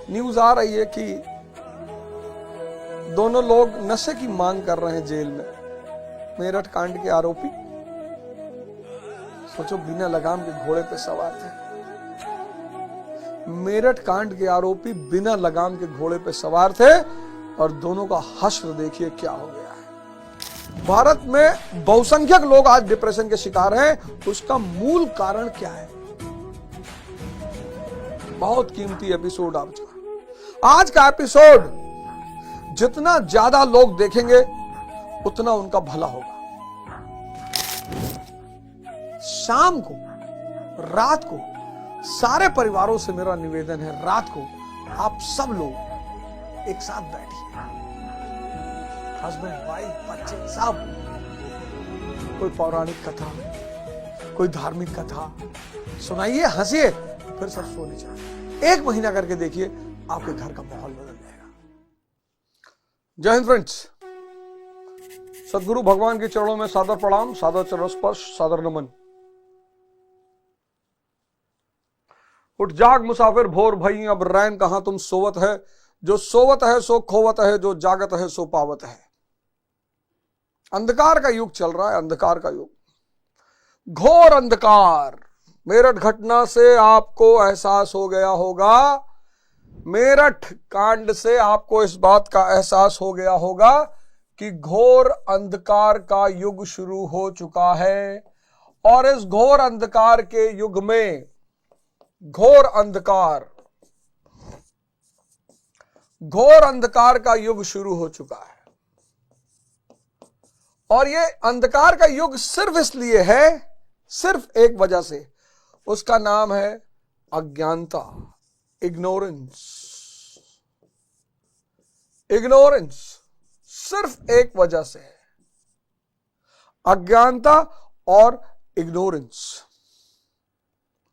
News आ रही है कि दोनों लोग नशे की मांग कर रहे हैं जेल में। मेरठ कांड के आरोपी, सोचो, बिना लगाम के घोड़े पे सवार थे। मेरठ कांड के आरोपी बिना लगाम के घोड़े पे सवार थे और दोनों का हश्र देखिए क्या हो गया है। भारत में बहुसंख्यक लोग आज डिप्रेशन के शिकार हैं। उसका मूल कारण क्या है? बहुत कीमती एपिसोड आज का एपिसोड जितना ज्यादा लोग देखेंगे उतना उनका भला होगा। शाम को, रात को सारे परिवारों से मेरा निवेदन है, रात को आप सब लोग एक साथ बैठिए, हस्बैंड, वाइफ, बच्चे सब। कोई पौराणिक कथा, कोई धार्मिक कथा सुनाइए, हंसिए, फिर सब सोने जाए। 1 महीना करके देखिए, आपके घर का माहौल बदल जाएगा। जय हिंद फ्रेंड्स। सदगुरु भगवान के चरणों में सादर प्रणाम, सादर चरण स्पर्श, सादर नमन। उठ जाग मुसाफिर भोर भई, अब रैन कहां तुम सोवत है। जो सोवत है सो खोवत है, जो जागत है सो पावत है। अंधकार का युग चल रहा है, अंधकार का युग, घोर अंधकार। मेरठ घटना से आपको एहसास हो गया होगा, मेरठ कांड से आपको इस बात का एहसास हो गया होगा कि घोर अंधकार का युग शुरू हो चुका है। और इस घोर अंधकार के युग में घोर अंधकार का युग शुरू हो चुका है। और ये अंधकार का युग सिर्फ इसलिए है, सिर्फ एक वजह से, उसका नाम है अज्ञानता, इग्नोरेंस। सिर्फ एक वजह से है, अज्ञानता और इग्नोरेंस।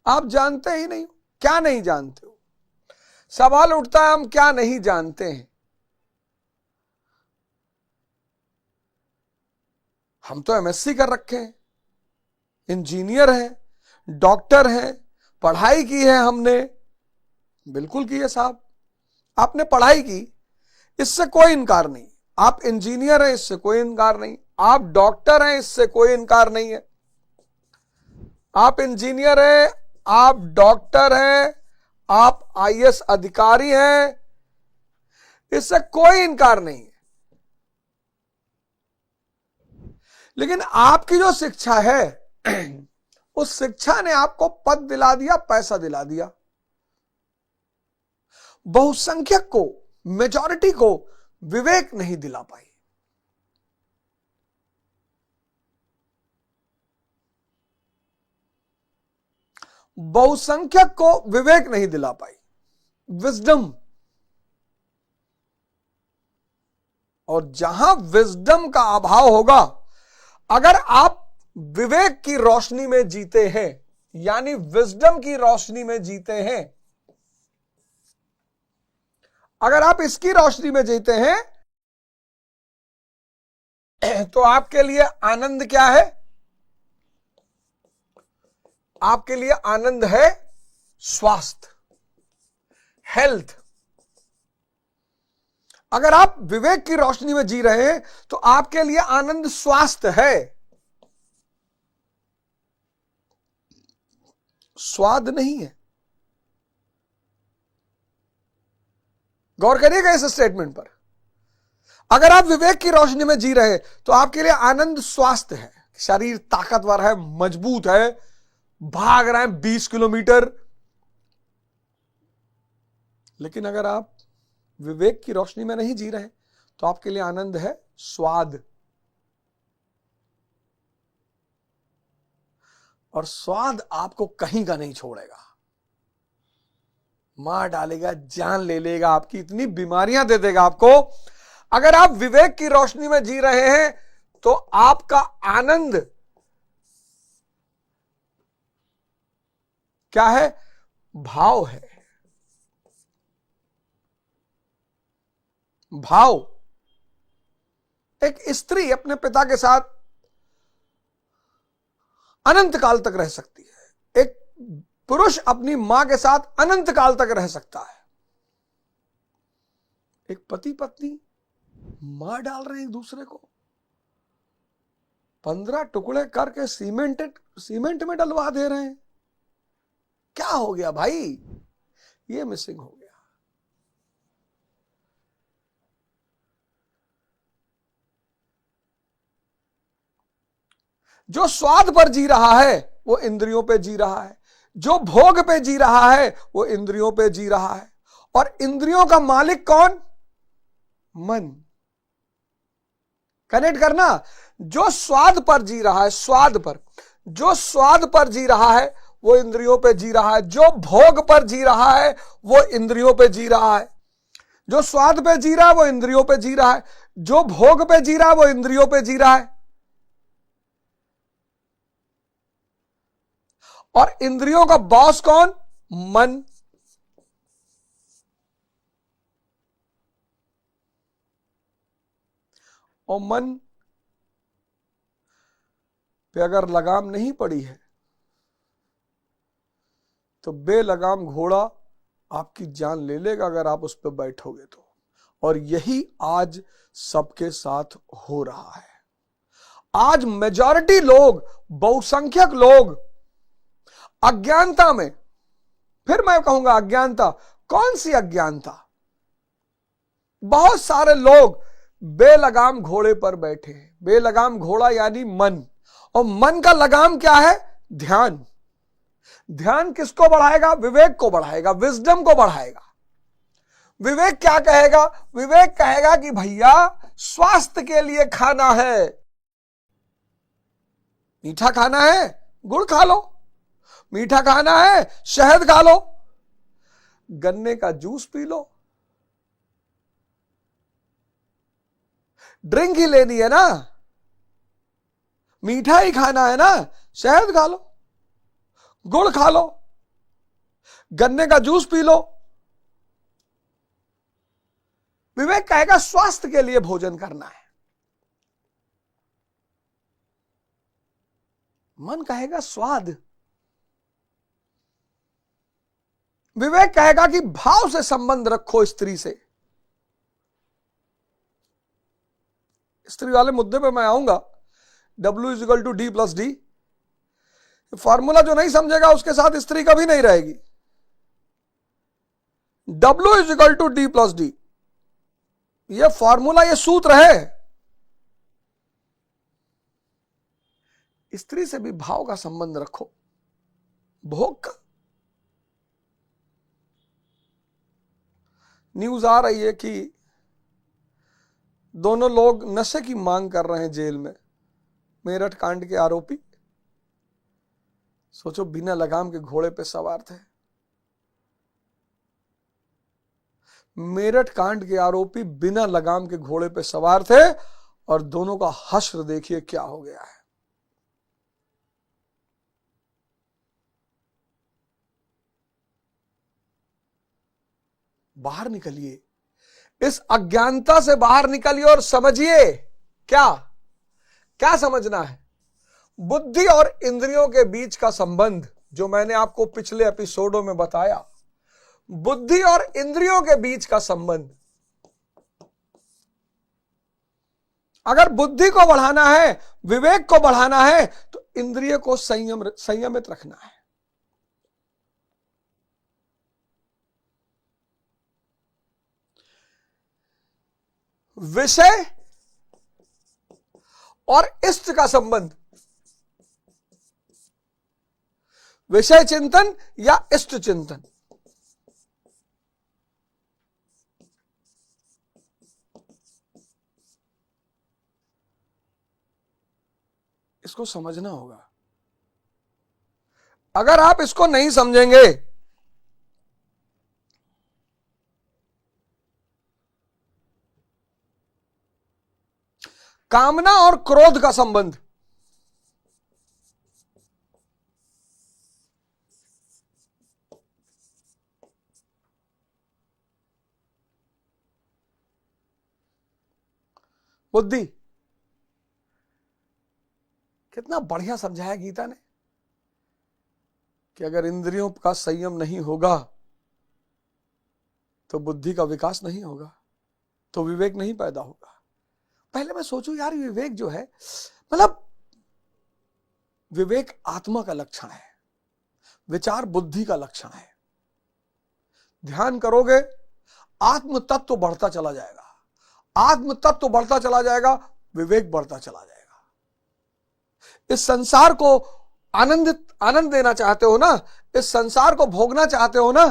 आप जानते ही नहीं, क्या नहीं जानते हो? सवाल उठता है, हम क्या नहीं जानते हैं? हम तो एमएससी कर रखे हैं, इंजीनियर हैं, डॉक्टर हैं, पढ़ाई की है हमने। बिल्कुल की है साहब, आपने पढ़ाई की, इससे कोई इनकार नहीं। आप इंजीनियर हैं, इससे कोई इनकार नहीं। आप डॉक्टर हैं, इससे कोई इनकार नहीं है। आप इंजीनियर हैं, आप डॉक्टर हैं, आप आईएएस अधिकारी हैं, इससे कोई इनकार नहीं है। लेकिन आपकी जो शिक्षा है, उस शिक्षा ने आपको पद दिला दिया, पैसा दिला दिया। बहुसंख्यक को, मेजॉरिटी को विवेक नहीं दिला पाई। बहुसंख्यक को विवेक नहीं दिला पाई, विजडम। और जहां विजडम का अभाव होगा, अगर आप विवेक की रोशनी में जीते हैं, यानी विजडम की रोशनी में जीते हैं, अगर आप इसकी रोशनी में जीते हैं, तो आपके लिए आनंद क्या है? आपके लिए आनंद है स्वास्थ्य, हेल्थ। अगर आप विवेक की रोशनी में जी रहे हैं तो आपके लिए आनंद स्वास्थ्य है, स्वाद नहीं है। गौर करिएगा इस स्टेटमेंट पर। अगर आप विवेक की रोशनी में जी रहे हैं तो आपके लिए आनंद स्वास्थ्य है, शरीर ताकतवर है, मजबूत है, भाग रहे हैं 20 किलोमीटर। लेकिन अगर आप विवेक की रोशनी में नहीं जी रहे तो आपके लिए आनंद है स्वाद। और स्वाद आपको कहीं का नहीं छोड़ेगा, मार डालेगा, जान ले लेगा, आपकी इतनी बीमारियां दे देगा आपको। अगर आप विवेक की रोशनी में जी रहे हैं तो आपका आनंद क्या है? भाव है। भाव। एक स्त्री अपने पिता के साथ अनंत काल तक रह सकती है, एक पुरुष अपनी मां के साथ अनंत काल तक रह सकता है। एक पति पत्नी मार डाल रहे हैं एक दूसरे को, 15 टुकड़े करके सीमेंट में डलवा दे रहे हैं। क्या हो गया भाई? ये मिसिंग हो गया। जो स्वाद पर जी रहा है वो इंद्रियों पे जी रहा है, जो भोग पे जी रहा है वो इंद्रियों पे जी रहा है। और इंद्रियों का मालिक कौन? मन। कनेक्ट करना। जो स्वाद पर जी रहा है, स्वाद पर, जो स्वाद पर जी रहा है वो इंद्रियों पे जी रहा है, जो भोग पर जी रहा है वो इंद्रियों पे जी रहा है। जो स्वाद पे जी रहा है वो इंद्रियों पे जी रहा है, जो भोग पे जी रहा है वो इंद्रियों पे जी रहा है। और इंद्रियों का बॉस कौन? मन। और मन पे अगर लगाम नहीं पड़ी है तो बेलगाम घोड़ा आपकी जान ले लेगा अगर आप उस पर बैठोगे तो। और यही आज सबके साथ हो रहा है। आज मेजॉरिटी लोग, बहुसंख्यक लोग अज्ञानता में, फिर मैं कहूंगा अज्ञानता, कौन सी अज्ञानता? बहुत सारे लोग बेलगाम घोड़े पर बैठे हैं। बेलगाम घोड़ा यानी मन। और मन का लगाम क्या है? ध्यान। ध्यान किसको बढ़ाएगा? विवेक को बढ़ाएगा, विजडम को बढ़ाएगा। विवेक क्या कहेगा? विवेक कहेगा कि भैया स्वास्थ्य के लिए खाना है, मीठा खाना है, गुड़ खा लो। मीठा खाना है, शहद खा लो, गन्ने का जूस पी लो। ड्रिंक ही लेनी है ना, मीठा ही खाना है ना, शहद खा लो, गुड़ खा लो, गन्ने का जूस पी लो। विवेक कहेगा स्वास्थ्य के लिए भोजन करना है। मन कहेगा स्वाद। विवेक कहेगा कि भाव से संबंध रखो स्त्री से। स्त्री वाले मुद्दे पे मैं आऊंगा। W=D+D। फॉर्मूला जो नहीं समझेगा उसके साथ स्त्री कभी नहीं रहेगी। W=D+D, यह फॉर्मूला, यह सूत्र है। स्त्री से भी भाव का संबंध रखो, भोग का। न्यूज आ रही है कि दोनों लोग नशे की मांग कर रहे हैं जेल में, मेरठ कांड के आरोपी। सोचो, बिना लगाम के घोड़े पे सवार थे। मेरठ कांड के आरोपी बिना लगाम के घोड़े पे सवार थे और दोनों का हश्र देखिए क्या हो गया है। बाहर निकलिए, इस अज्ञानता से बाहर निकलिए और समझिए। क्या क्या समझना है? बुद्धि और इंद्रियों के बीच का संबंध जो मैंने आपको पिछले एपिसोडों में बताया, बुद्धि और इंद्रियों के बीच का संबंध। अगर बुद्धि को बढ़ाना है, विवेक को बढ़ाना है, तो इंद्रिय को संयमित रखना है। विषय और इष्ट का संबंध, विषय चिंतन या इष्ट चिंतन, इसको समझना होगा। अगर आप इसको नहीं समझेंगे कामना और क्रोध का संबंध, बुद्धि। कितना बढ़िया समझाया गीता ने कि अगर इंद्रियों का संयम नहीं होगा तो बुद्धि का विकास नहीं होगा। तो विवेक नहीं पैदा होगा। पहले मैं सोचूं यार, विवेक जो है, मतलब विवेक आत्मा का लक्षण है, विचार बुद्धि का लक्षण है। ध्यान करोगे आत्म तत्व बढ़ता चला जाएगा, आत्म तत्व बढ़ता चला जाएगा, विवेक बढ़ता चला जाएगा। इस संसार को आनंद देना चाहते हो ना, इस संसार को भोगना चाहते हो ना,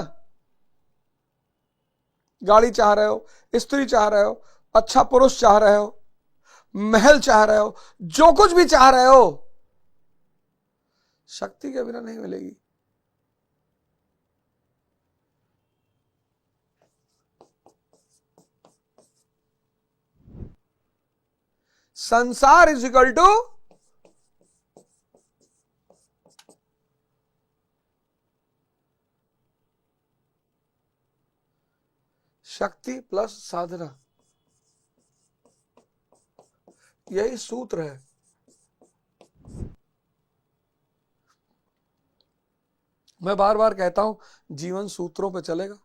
गाड़ी चाह रहे हो, स्त्री चाह रहे हो, अच्छा पुरुष चाह रहे हो, महल चाह रहे हो, जो कुछ भी चाह रहे हो, शक्ति के बिना नहीं मिलेगी। संसार इज इक्वल टू शक्ति प्लस साधना, यही सूत्र है। मैं बार बार कहता हूं, जीवन सूत्रों पे चलेगा।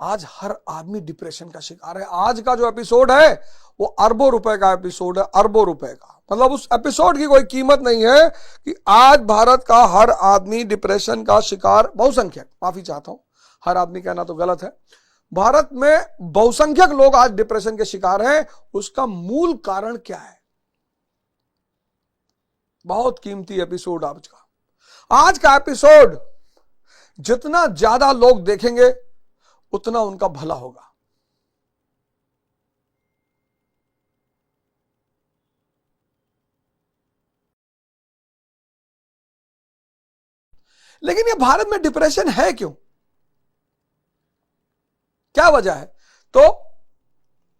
आज हर आदमी डिप्रेशन का शिकार है। आज का जो एपिसोड है वो अरबों रुपए का एपिसोड है, अरबों रुपए का। मतलब उस एपिसोड की कोई कीमत नहीं है कि आज भारत का हर आदमी डिप्रेशन का शिकार, बहुसंख्यक, माफी चाहता हूं, हर आदमी कहना तो गलत है, भारत में बहुसंख्यक लोग आज डिप्रेशन के शिकार हैं। उसका मूल कारण क्या है? बहुत कीमती एपिसोड आज का। आज का एपिसोड जितना ज्यादा लोग देखेंगे उतना उनका भला होगा। लेकिन ये भारत में डिप्रेशन है क्यों? क्या वजह है? तो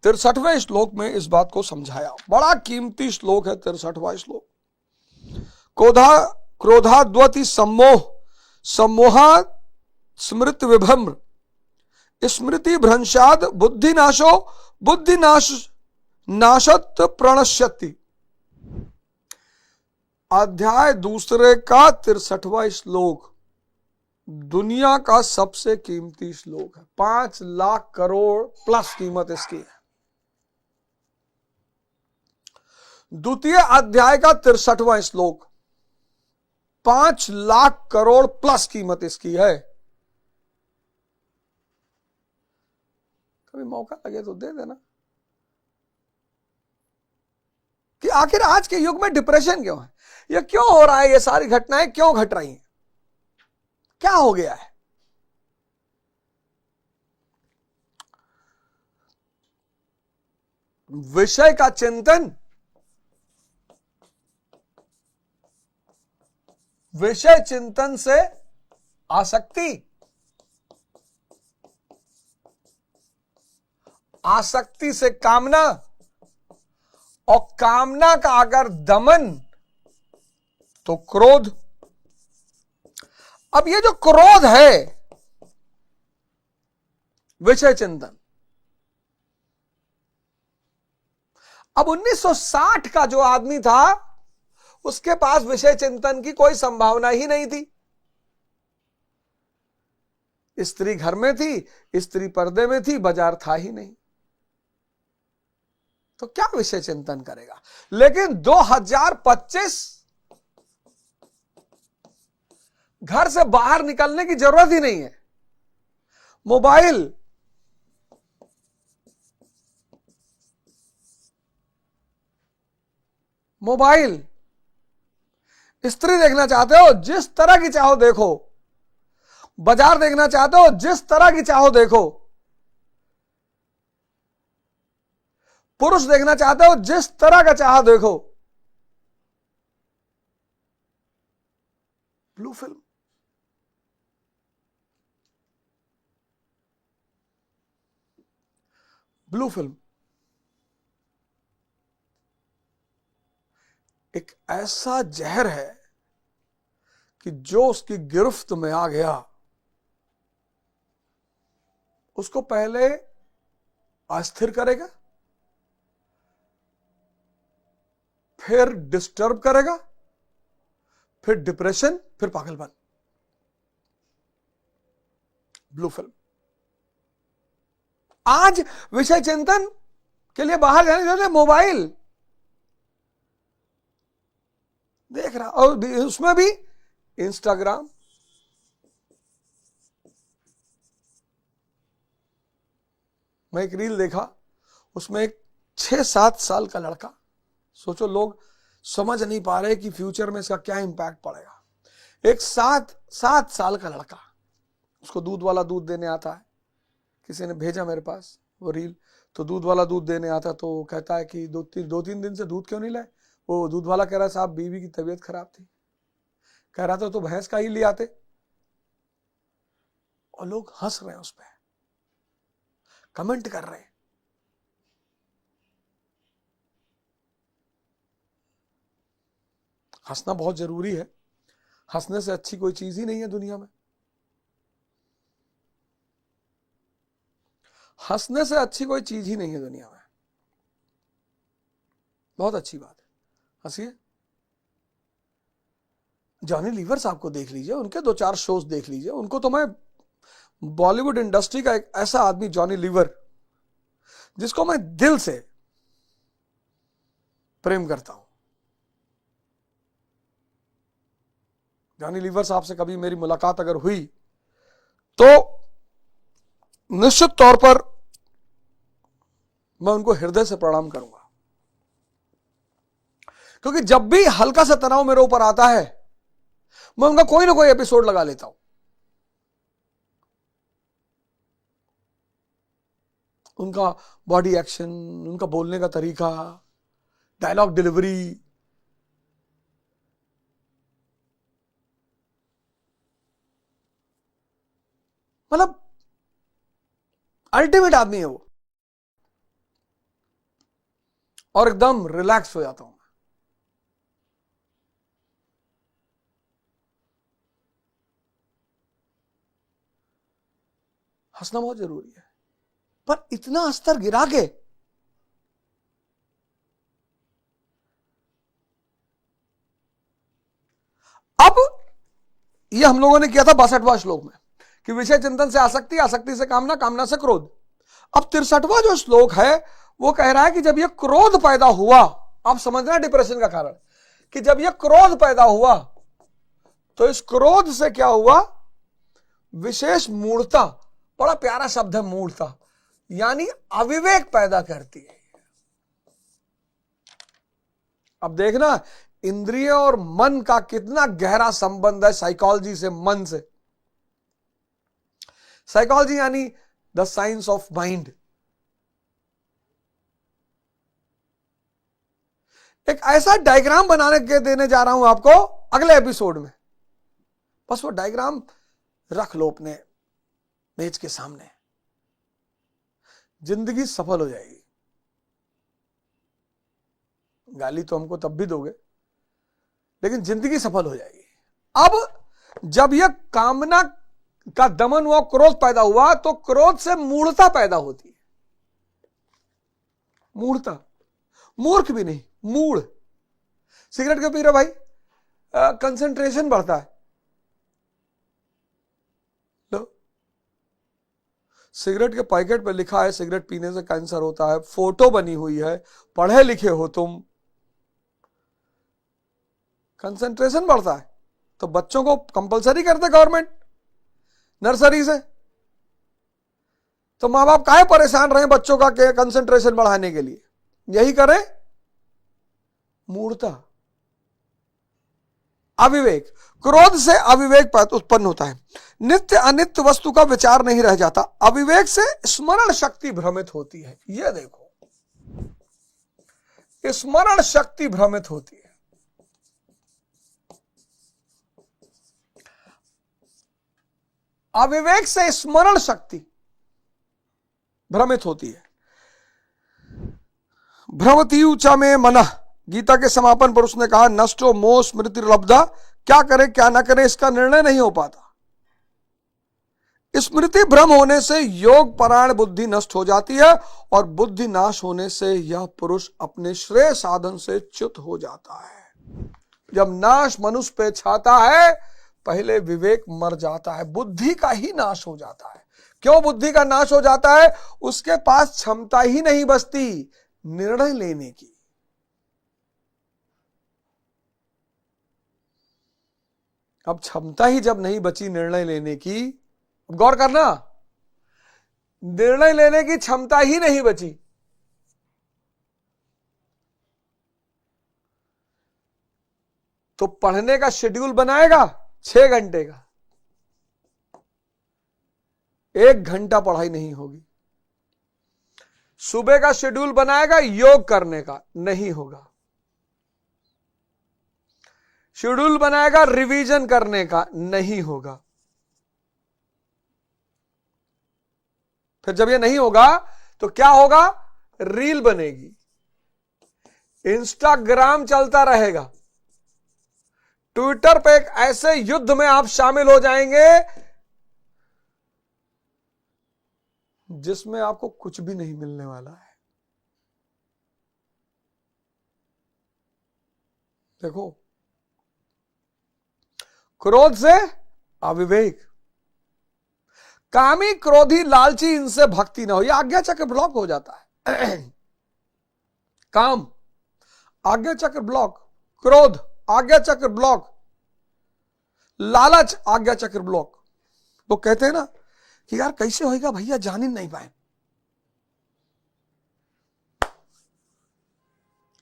63वें श्लोक में इस बात को समझाया। बड़ा कीमती श्लोक है 63वां श्लोक। क्रोधाद्वति सम्मोह, सम्मोहात् स्मृति विभ्रम, स्मृति भ्रंशाद बुद्धिनाशो, बुद्धिनाश नाशत प्रणश्यति। अध्याय दूसरे का 63वां श्लोक दुनिया का सबसे कीमती श्लोक है। 5 लाख करोड़ प्लस कीमत इसकी है। द्वितीय अध्याय का 63वां श्लोक, 5 लाख करोड़ प्लस कीमत इसकी है। कभी मौका लगे तो दे देना। कि आखिर आज के युग में डिप्रेशन क्यों है? यह क्यों हो रहा है? ये सारी घटनाएं क्यों घट रही हैं? क्या हो गया है? विषय का चिंतन, विषय चिंतन से आसक्ति, आसक्ति से कामना, और कामना का अगर दमन तो क्रोध। अब ये जो क्रोध है, विषय चिंतन, अब 1960 का जो आदमी था उसके पास विषय चिंतन की कोई संभावना ही नहीं थी। स्त्री घर में थी, स्त्री पर्दे में थी, बाजार था ही नहीं, तो क्या विषय चिंतन करेगा? लेकिन 2025 घर से बाहर निकलने की जरूरत ही नहीं है। मोबाइल, मोबाइल, स्त्री देखना चाहते हो जिस तरह की चाहो देखो, बाजार देखना चाहते हो जिस तरह की चाहो देखो, पुरुष देखना चाहते हो जिस तरह का चाहो देखो। ब्लू फिल्म, ब्लू फिल्म एक ऐसा जहर है कि जो उसकी गिरफ्त में आ गया उसको पहले अस्थिर करेगा, फिर डिस्टर्ब करेगा, फिर डिप्रेशन, फिर पागलपन। Blue film. आज विषय चिंतन के लिए बाहर जाने के लिए मोबाइल देख रहा, और उसमें भी इंस्टाग्राम। मैं एक रील देखा, उसमें एक 6-7 साल का लड़का, सोचो लोग समझ नहीं पा रहे कि फ्यूचर में इसका क्या इंपैक्ट पड़ेगा। एक 7 साल का लड़का, उसको दूध वाला दूध देने आता है, किसी ने भेजा मेरे पास वो रील, तो दूध वाला दूध देने आता तो कहता है कि 2-3 दिन से दूध क्यों नहीं लाए। वो दूध वाला कह रहा है साहब बीवी की तबीयत खराब थी। कह रहा था तो भैंस का ही ले आते। और लोग हंस रहे हैं, उस पर कमेंट कर रहे हैं। हंसना बहुत जरूरी है, हंसने से अच्छी कोई चीज ही नहीं है दुनिया में। हंसने से अच्छी कोई चीज ही नहीं है दुनिया में। बहुत अच्छी बात है, हंसिए। जॉनी लीवर साहब को देख लीजिए, उनके 2-4 शोज देख लीजिए। उनको तो मैं, बॉलीवुड इंडस्ट्री का एक ऐसा आदमी जॉनी लीवर, जिसको मैं दिल से प्रेम करता हूं। जॉनी लीवर साहब से कभी मेरी मुलाकात अगर हुई तो निश्चित तौर पर मैं उनको हृदय से प्रणाम करूंगा, क्योंकि जब भी हल्का सा तनाव मेरे ऊपर आता है, मैं उनका कोई ना कोई एपिसोड लगा लेता हूं। उनका बॉडी एक्शन, उनका बोलने का तरीका, डायलॉग डिलीवरी, मतलब अल्टीमेट आदमी है वो। और एकदम रिलैक्स हो जाता हूं मैं। हंसना बहुत जरूरी है, पर इतना स्तर गिरा के अब ये हम लोगों ने किया था 62वां श्लोक में कि विषय चिंतन से आसक्ति, आसक्ति से कामना, कामना से क्रोध। अब 63वां जो श्लोक है वो कह रहा है कि जब ये क्रोध पैदा हुआ, आप समझना डिप्रेशन का कारण, कि जब ये क्रोध पैदा हुआ तो इस क्रोध से क्या हुआ, विशेष मूढ़ता, बड़ा प्यारा शब्द है मूढ़ता, यानी अविवेक पैदा करती है। अब देखना इंद्रिय और मन का कितना गहरा संबंध है साइकोलॉजी से, मन से। साइकोलॉजी यानी द साइंस ऑफ माइंड। एक ऐसा डायग्राम बनाने के देने जा रहा हूं आपको अगले एपिसोड में, बस वो डायग्राम रख लो अपने मेज के सामने, जिंदगी सफल हो जाएगी। गाली तो हमको तब भी दोगे, लेकिन जिंदगी सफल हो जाएगी। अब जब यह कामना का दमन हुआ, क्रोध पैदा हुआ, तो क्रोध से मूढ़ता पैदा होती है। मूढ़ता, मूर्ख भी नहीं, मूढ़। सिगरेट क्यों पी रहे भाई? कंसंट्रेशन बढ़ता है। लो, सिगरेट के पैकेट पर लिखा है सिगरेट पीने से कैंसर होता है, फोटो बनी हुई है, पढ़े लिखे हो तुम, कंसंट्रेशन बढ़ता है। तो बच्चों को कंपलसरी करते गवर्नमेंट नर्सरी से, तो मां बाप काहे परेशान रहे बच्चों का कंसंट्रेशन बढ़ाने के लिए? यही करें, मूढ़ता, अविवेक। क्रोध से अविवेक उत्पन्न होता है। नित्य अनित्य वस्तु का विचार नहीं रह जाता। अविवेक से स्मरण शक्ति भ्रमित होती है। यह देखो, स्मरण शक्ति भ्रमित होती है। अविवेक से स्मरण शक्ति भ्रमित होती है। भ्रमतीयुचा में मनः, गीता के समापन पर उसने कहा नष्टो मोह स्मृति लब्धा, क्या करे क्या ना करे इसका निर्णय नहीं हो पाता। स्मृति भ्रम होने से योग परायण बुद्धि नष्ट हो जाती है, और बुद्धि नाश होने से यह पुरुष अपने श्रेय साधन से च्युत हो जाता है। जब नाश मनुष्य पे छाता है, पहले विवेक मर जाता है, बुद्धि का ही नाश हो जाता है। क्यों बुद्धि का नाश हो जाता है? उसके पास क्षमता ही नहीं बचती निर्णय लेने की। अब क्षमता ही जब नहीं बची निर्णय लेने की, गौर करना, निर्णय लेने की क्षमता ही नहीं बची, तो पढ़ने का शेड्यूल बनाएगा 6 घंटे का, 1 घंटा पढ़ाई नहीं होगी। सुबह का शेड्यूल बनाएगा योग करने का, नहीं होगा। शेड्यूल बनाएगा रिवीजन करने का, नहीं होगा। फिर जब ये नहीं होगा तो क्या होगा? रील बनेगी, इंस्टाग्राम चलता रहेगा, ट्विटर पे एक ऐसे युद्ध में आप शामिल हो जाएंगे जिसमें आपको कुछ भी नहीं मिलने वाला है। देखो, क्रोध से अविवेक, कामी क्रोधी लालची इनसे भक्ति ना हो, यह आज्ञा चक्र ब्लॉक हो जाता है। काम आज्ञा चक्र ब्लॉक, क्रोध आज्ञा चक्र ब्लॉक, लालच आज्ञा चक्र ब्लॉक। तो कहते हैं ना कि यार कैसे होएगा भैया, जान ही नहीं पाए।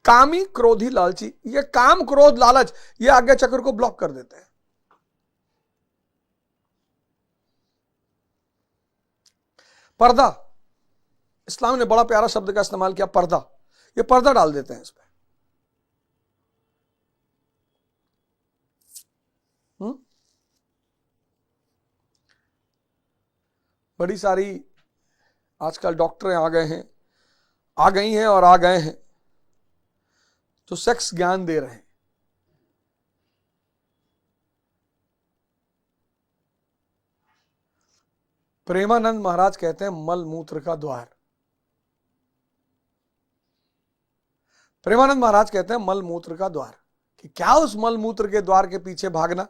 कामी क्रोधी लालची, ये काम क्रोध लालच ये आज्ञा चक्र को ब्लॉक कर देते हैं। पर्दा, इस्लाम ने बड़ा प्यारा शब्द का इस्तेमाल किया, पर्दा। ये पर्दा डाल देते हैं इस पे। बड़ी सारी आजकल डॉक्टर आ गए हैं, आ गई हैं और आ गए हैं, तो सेक्स ज्ञान दे रहे हैं। प्रेमानंद महाराज कहते हैं मल मूत्र का द्वार। प्रेमानंद महाराज कहते हैं मल मूत्र का द्वार, कि क्या उस मल मूत्र के द्वार के पीछे भागना।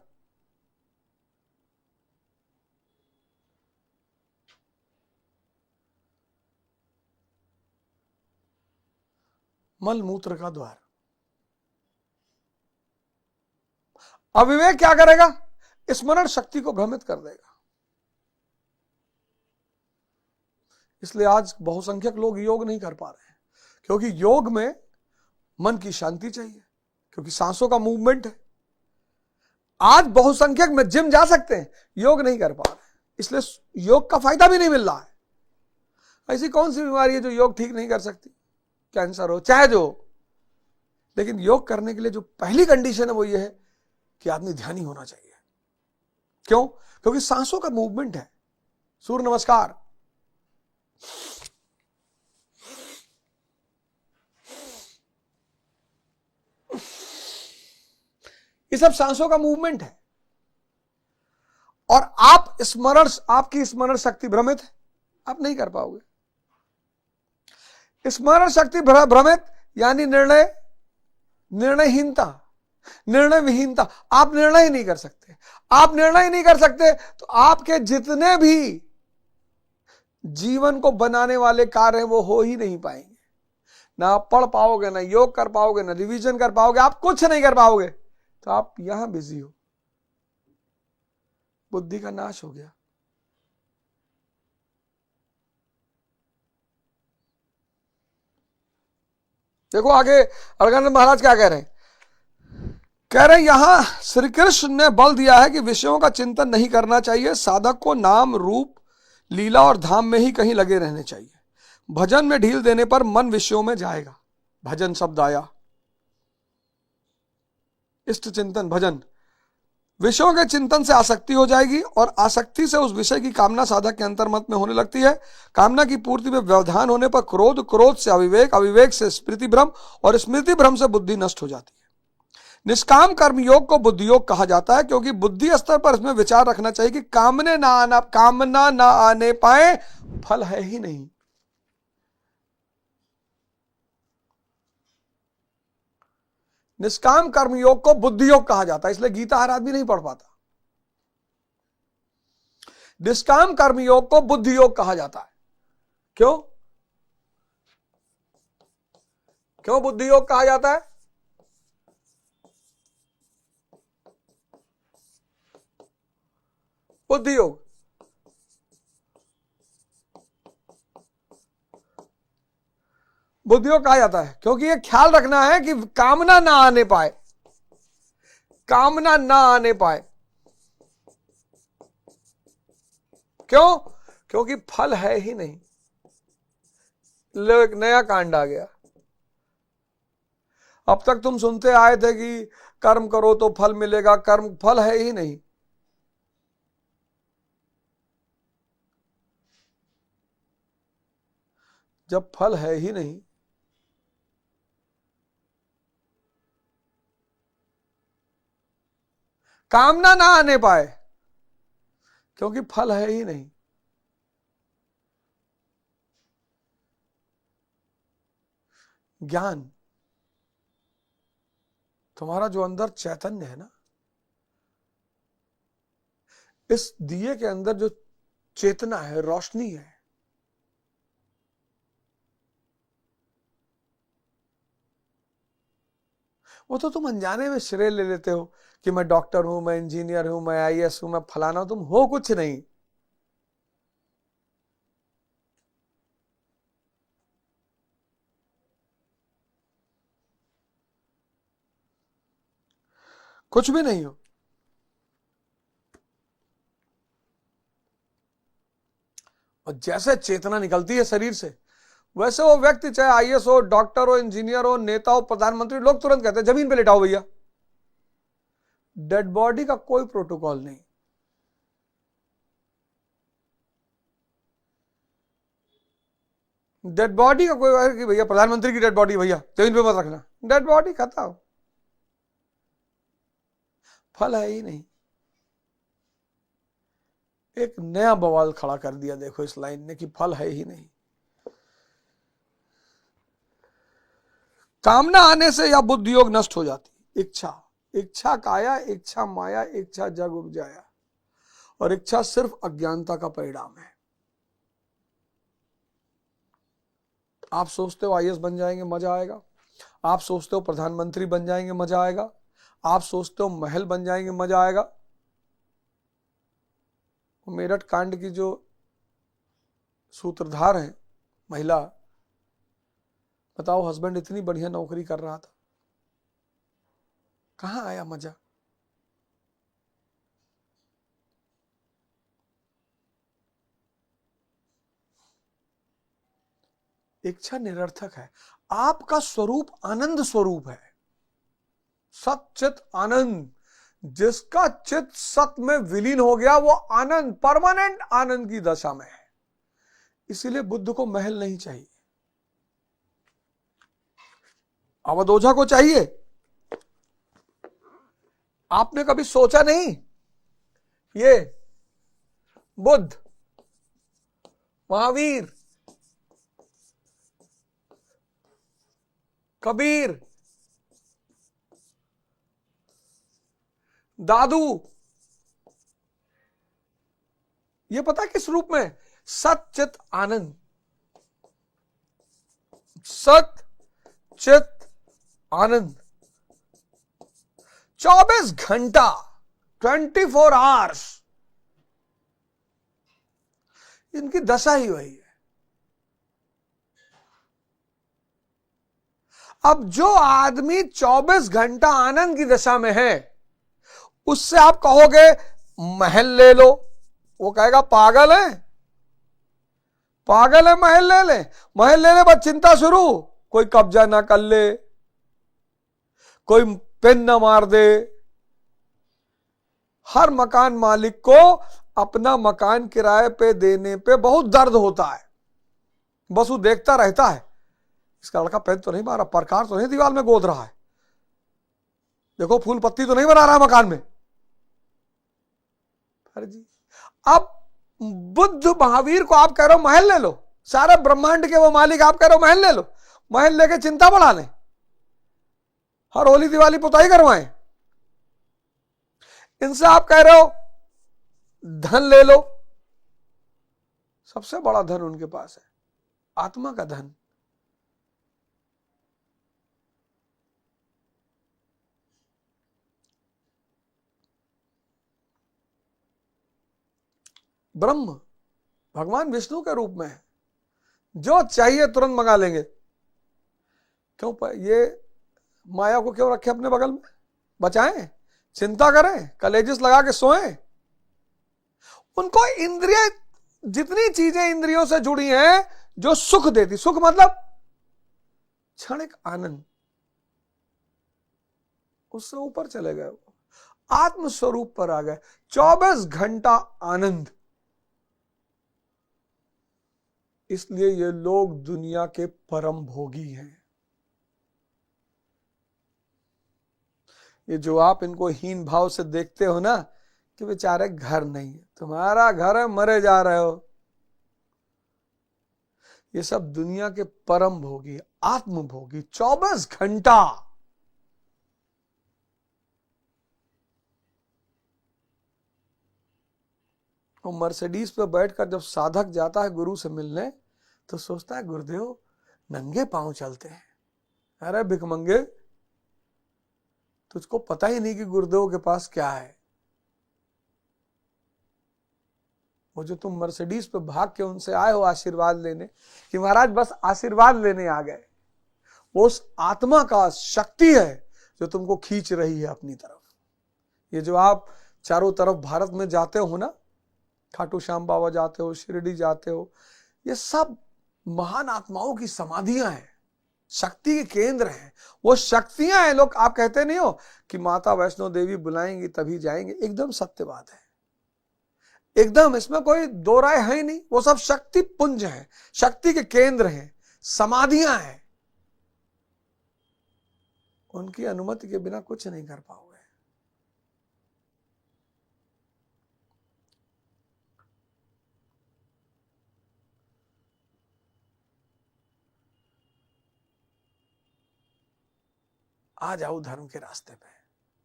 मल मूत्र का द्वार। अविवेक क्या करेगा? स्मरण शक्ति को भ्रमित कर देगा। इसलिए आज बहुसंख्यक लोग योग नहीं कर पा रहे हैं, क्योंकि योग में मन की शांति चाहिए, क्योंकि सांसों का मूवमेंट है। आज बहुसंख्यक में जिम जा सकते हैं, योग नहीं कर पा रहे हैं, इसलिए योग का फायदा भी नहीं मिल रहा है। ऐसी कौन सी बीमारी है जो योग ठीक नहीं कर सकती? कैंसर हो चाहे जो, लेकिन योग करने के लिए जो पहली कंडीशन है वो ये है कि आदमी ध्यानी होना चाहिए। क्यों? क्योंकि सांसों का मूवमेंट है। सूर्य नमस्कार, ये सब सांसों का मूवमेंट है। और आप आपकी स्मरण शक्ति भ्रमित है, आप नहीं कर पाओगे। स्मरण शक्ति भ्रमित यानी निर्णयहीनता, निर्णय विहीनता। आप निर्णय ही नहीं कर सकते। आप निर्णय ही नहीं कर सकते तो आपके जितने भी जीवन को बनाने वाले कार्य हैं वो हो ही नहीं पाएंगे। ना आप पढ़ पाओगे, ना योग कर पाओगे, ना रिवीजन कर पाओगे, आप कुछ नहीं कर पाओगे। तो आप यहां बिजी हो, बुद्धि का नाश हो गया। देखो आगे अलगनंद महाराज क्या कह रहे हैं? कह रहे हैं यहां श्री कृष्ण ने बल दिया है कि विषयों का चिंतन नहीं करना चाहिए, साधक को नाम रूप लीला और धाम में ही कहीं लगे रहने चाहिए। भजन में ढील देने पर मन विषयों में जाएगा। भजन शब्द आया, इष्ट चिंतन भजन। विषयों के चिंतन से आसक्ति हो जाएगी और आसक्ति से उस विषय की कामना साधक के अंतर्मत में होने लगती है। कामना की पूर्ति में व्यवधान होने पर क्रोध, क्रोध से अविवेक, अविवेक से स्मृति भ्रम और स्मृति भ्रम से बुद्धि नष्ट हो जाती है। निष्काम कर्म योग को बुद्धि योग कहा जाता है, क्योंकि बुद्धि स्तर पर इसमें विचार रखना चाहिए कि कामना ना आने पाए, फल है ही नहीं। निष्काम कर्म योग को बुद्धि योग कहा जाता है, इसलिए गीता हर आदमी नहीं पढ़ पाता। निष्काम कर्मयोग को बुद्धि योग कहा जाता है। क्यों क्यों बुद्धि योग कहा जाता है? बुद्धि योग बुद्धि योग कहा जाता है क्योंकि ये ख्याल रखना है कि कामना ना आने पाए, कामना ना आने पाए। क्यों? क्योंकि फल है ही नहीं। लो एक नया कांड आ गया। अब तक तुम सुनते आए थे कि कर्म करो तो फल मिलेगा, कर्म फल है ही नहीं। जब फल है ही नहीं, कामना ना आने पाए क्योंकि फल है ही नहीं। ज्ञान, तुम्हारा जो अंदर चैतन्य है ना, इस दिए के अंदर जो चेतना है, रोशनी है, वो तो तुम अनजाने में श्रेय ले लेते हो कि मैं डॉक्टर हूं, मैं इंजीनियर हूं, मैं आईएएस हूं, मैं फलाना हूं। तुम हो कुछ नहीं। कुछ भी नहीं हो। और जैसे चेतना निकलती है शरीर से, वैसे वो व्यक्ति चाहे आईएएस हो, डॉक्टर हो, इंजीनियर हो, नेता हो, प्रधानमंत्री, लोग तुरंत कहते हैं जमीन पे लेटाओ भैया। डेड बॉडी का कोई प्रोटोकॉल नहीं। डेड बॉडी का कोई कि भैया प्रधानमंत्री की डेड बॉडी भैया जमीन पे मत रखना, डेड बॉडी खत्म। फल है ही नहीं। एक नया बवाल खड़ा कर दिया देखो इस लाइन ने कि फल है ही नहीं। कामना आने से या बुद्धि योग नष्ट हो जाती। इच्छा, इच्छा काया, इच्छा माया, इच्छा जग उपजाया। और इच्छा सिर्फ अज्ञानता का परिणाम है। आप सोचते हो आईएएस बन जाएंगे मजा आएगा, आप सोचते हो प्रधानमंत्री बन जाएंगे मजा आएगा, आप सोचते हो महल बन जाएंगे मजा आएगा। मेरठ कांड की जो सूत्रधार है महिला, बताओ हस्बैंड इतनी बढ़िया नौकरी कर रहा था, कहां आया मजा? इच्छा निरर्थक है। आपका स्वरूप आनंद स्वरूप है, सत चित आनंद। जिसका चित सत में विलीन हो गया वो आनंद, परमानेंट आनंद की दशा में है। इसीलिए बुद्ध को महल नहीं चाहिए, अवध ओझा को चाहिए। आपने कभी सोचा नहीं ये बुद्ध, महावीर, कबीर, दादू, ये पता किस रूप में? सत चित आनंद, सत चित आनंद। 24 घंटा, 24 आवर्स, इनकी दशा ही वही है। अब जो आदमी 24 घंटा आनंद की दशा में है, उससे आप कहोगे महल ले लो, वो कहेगा पागल है, पागल है, महल ले ले। महल ले ले बस चिंता शुरू, कोई कब्जा ना कर ले, कोई पेन ना मार दे। हर मकान मालिक को अपना मकान किराए पे देने पे बहुत दर्द होता है। बस वो देखता रहता है, इसका लड़का पेन तो नहीं मारा, प्रकार तो नहीं दीवार में गोद रहा है, देखो फूल पत्ती तो नहीं बना रहा है मकान में। अरे जी, अब बुद्ध महावीर को आप कह रहे हो महल ले लो, सारे ब्रह्मांड के वो मालिक आप कह रहे हो महल ले लो, महल लेके चिंता बढ़ा लें, हर होली दिवाली पुताई करवाएं। इनसे आप कह रहे हो धन ले लो, सबसे बड़ा धन उनके पास है, आत्मा का धन। ब्रह्म भगवान विष्णु के रूप में है, जो चाहिए तुरंत मंगा लेंगे। क्यों ये माया को क्यों रखे अपने बगल में? बचाएं, चिंता करें, कलेजिस लगा के सोएं। उनको इंद्रिय, जितनी चीजें इंद्रियों से जुड़ी हैं जो सुख देती, सुख मतलब क्षणिक आनंद, उससे ऊपर चले गए, आत्म स्वरूप पर आ गए। 24 घंटा आनंद। इसलिए ये लोग दुनिया के परम भोगी हैं। ये जो आप इनको हीन भाव से देखते हो ना कि बेचारे घर नहीं है, तुम्हारा घर है, मरे जा रहे हो, ये सब दुनिया के परम भोगी, आत्म भोगी। 24 घंटा वो मर्सिडीज पे बैठकर जब साधक जाता है गुरु से मिलने, तो सोचता है गुरुदेव नंगे पांव चलते हैं। अरे भिखमंगे, तुझको पता ही नहीं कि गुरुदेव के पास क्या है। वो जो तुम मर्सिडीज पे भाग के उनसे आए हो आशीर्वाद लेने, कि महाराज बस आशीर्वाद लेने आ गए, वो उस आत्मा का शक्ति है जो तुमको खींच रही है अपनी तरफ। ये जो आप चारों तरफ भारत में जाते हो ना, खाटू श्याम बाबा जाते हो, शिरडी जाते हो, ये सब महान आत्माओं की समाधियां हैं, शक्ति के केंद्र हैं। वो शक्तियां हैं। लोग आप कहते नहीं हो कि माता वैष्णो देवी बुलाएंगी तभी जाएंगे, एकदम सत्य बात है, एकदम, इसमें कोई दो राय है ही नहीं। वो सब शक्ति पुंज हैं, शक्ति के केंद्र हैं, समाधियां हैं। उनकी अनुमति के बिना कुछ नहीं कर पाओगे। आ जाओ धर्म के रास्ते पे,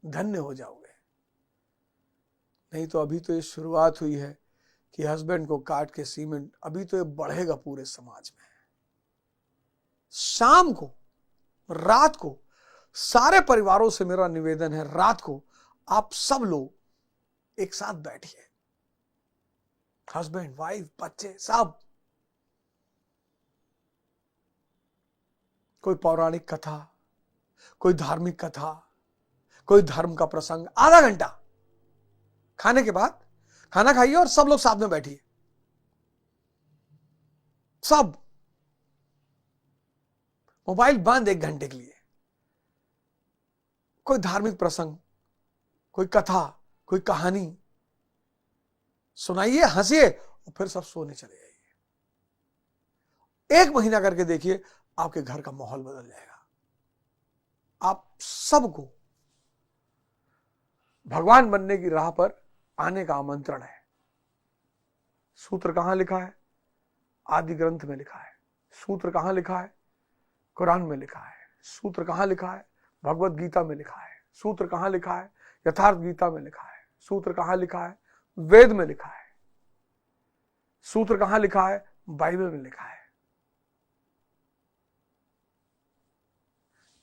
धन्य हो जाओगे। नहीं तो अभी तो ये शुरुआत हुई है कि हस्बैंड को काट के सीमेंट, अभी तो ये बढ़ेगा पूरे समाज में। शाम को, रात को, सारे परिवारों से मेरा निवेदन है, रात को आप सब लोग एक साथ बैठिए, हस्बैंड, वाइफ, बच्चे, सब। कोई पौराणिक कथा, कोई धार्मिक कथा, कोई धर्म का प्रसंग, आधा घंटा खाने के बाद, खाना खाइए और सब लोग साथ में बैठिए, सब। मोबाइल बंद 1 घंटे के लिए। कोई धार्मिक प्रसंग, कोई कथा, कोई कहानी सुनाइए, हंसिए और फिर सब सोने चले जाइए। 1 महीना करके देखिए, आपके घर का माहौल बदल जाएगा। आप सबको भगवान बनने की राह पर आने का आमंत्रण है। सूत्र कहां लिखा है? आदि ग्रंथ में लिखा है। सूत्र कहां लिखा है? कुरान में लिखा है। सूत्र कहां लिखा है? भगवत गीता में लिखा है। सूत्र कहां लिखा है? यथार्थ गीता में लिखा है। सूत्र कहां लिखा है? वेद में लिखा है। सूत्र कहां लिखा है? बाइबल में लिखा है।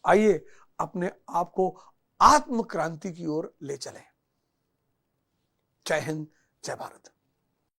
आइए अपने आप को आत्म क्रांति की ओर ले चलें। जय हिंद, जय भारत।